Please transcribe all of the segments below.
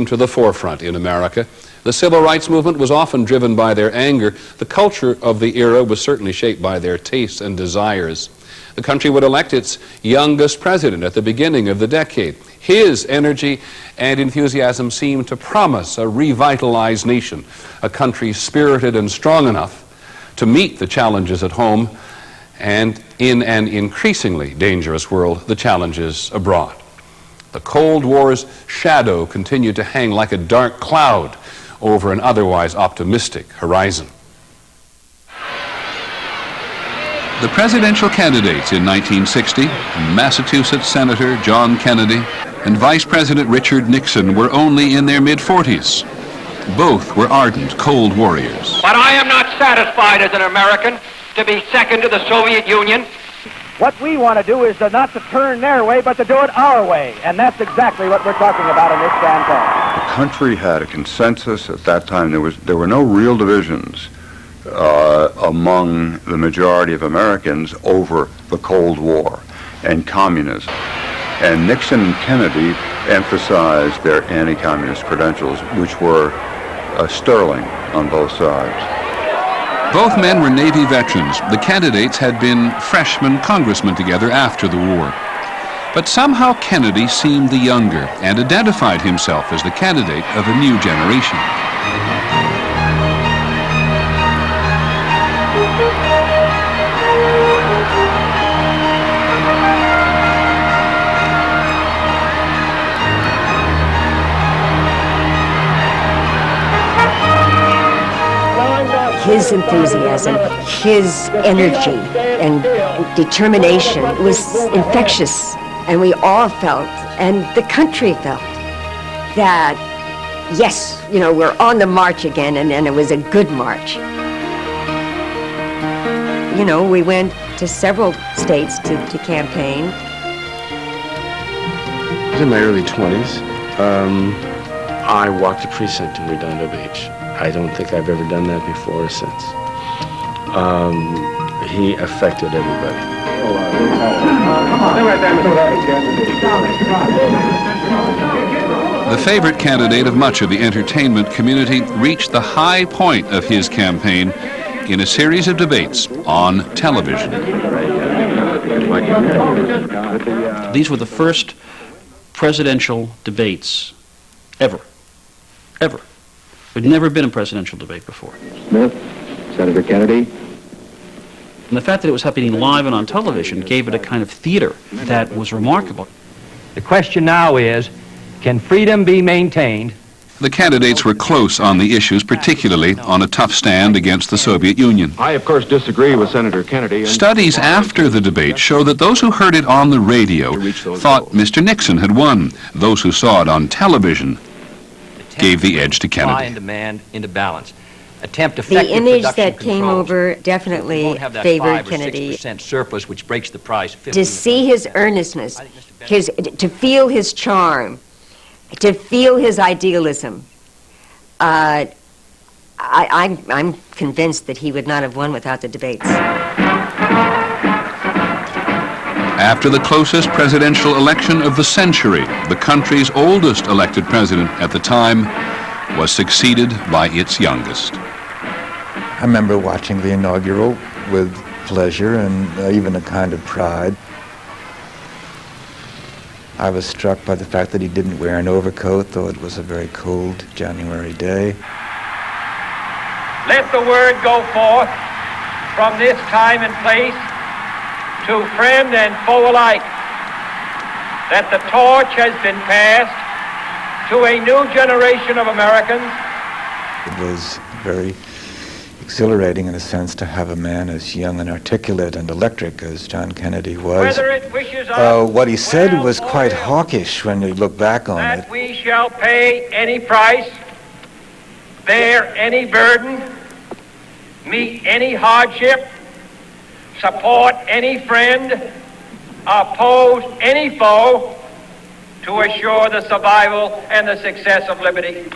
came to the forefront in America. The civil rights movement was often driven by their anger. The culture of the era was certainly shaped by their tastes and desires. The country would elect its youngest president at the beginning of the decade. His energy and enthusiasm seemed to promise a revitalized nation, a country spirited and strong enough to meet the challenges at home and, in an increasingly dangerous world, the challenges abroad. The Cold War's shadow continued to hang like a dark cloud over an otherwise optimistic horizon. The presidential candidates in 1960, Massachusetts Senator John Kennedy and Vice President Richard Nixon, were only in their mid-40s. Both were ardent Cold Warriors. But I am not satisfied as an American to be second to the Soviet Union. What we want to do is not to turn their way, but to do it our way. And that's exactly what we're talking about in this campaign. The country had a consensus at that time. There were no real divisions among the majority of Americans over the Cold War and communism. And Nixon and Kennedy emphasized their anti-communist credentials, which were sterling on both sides. Both men were Navy veterans. The candidates had been freshman congressmen together after the war. But somehow Kennedy seemed the younger and identified himself as the candidate of a new generation. His enthusiasm, his energy and determination was infectious, and we all felt, and the country felt, that yes, you know, we're on the march again, and it was a good march. You know, we went to several states to campaign. I was in my early 20s. I walked a precinct in Redondo Beach. I don't think I've ever done that before or since. He affected everybody. The favorite candidate of much of the entertainment community reached the high point of his campaign in a series of debates on television. These were the first presidential debates ever. There'd never been a presidential debate before. Smith, Senator Kennedy. And the fact that it was happening live and on television gave it a kind of theater that was remarkable. The question now is, can freedom be maintained? The candidates were close on the issues, particularly on a tough stand against the Soviet Union. I, of course, disagree with Senator Kennedy. Studies after the debate show that those who heard it on the radio thought Mr. Nixon had won. Those who saw it on television gave the edge to Kennedy. Supply and demand into balance. Attempt the image that came over definitely favored Kennedy. Surplus, which breaks the price. To see his earnestness, to feel his charm, to feel his idealism, I'm convinced that he would not have won without the debates. After the closest presidential election of the century, the country's oldest elected president at the time was succeeded by its youngest. I remember watching the inaugural with pleasure and even a kind of pride. I was struck by the fact that he didn't wear an overcoat, though it was a very cold January day. Let the word go forth from this time and place to friend and foe alike that the torch has been passed to a new generation of Americans. It was very exhilarating in a sense to have a man as young and articulate and electric as John Kennedy was. What he said was quite hawkish when you look back on it. That we shall pay any price, bear any burden, meet any hardship, support any friend, oppose any foe to assure the survival and the success of liberty.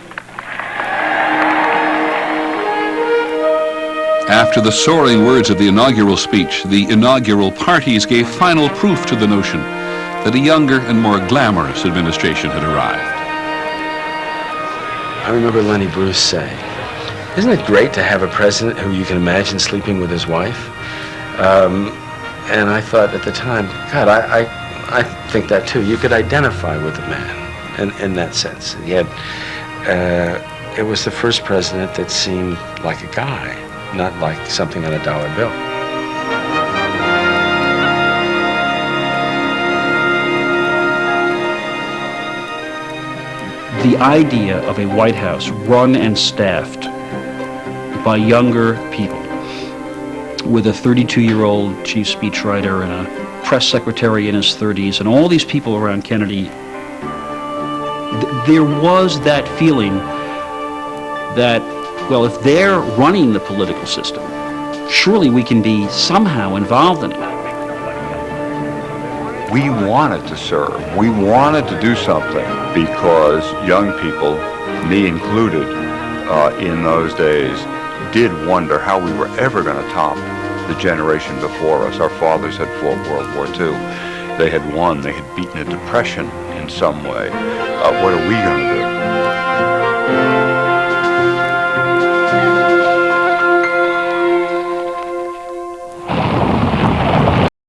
After the soaring words of the inaugural speech, the inaugural parties gave final proof to the notion that a younger and more glamorous administration had arrived. I remember Lenny Bruce say, "Isn't it great to have a president who you can imagine sleeping with his wife?" And I thought at the time, God, I think that too. You could identify with the man in that sense. He had, it was the first president that seemed like a guy, not like something on a dollar bill. The idea of a White House run and staffed by younger people, with a 32-year-old chief speechwriter and a press secretary in his 30s, and all these people around Kennedy, there was that feeling that, well, if they're running the political system, surely we can be somehow involved in it. We wanted to serve. We wanted to do something because young people, me included, in those days, did wonder how we were ever going to top the generation before us. Our fathers had fought World War II. They had won. They had beaten a depression in some way. What are we going to do?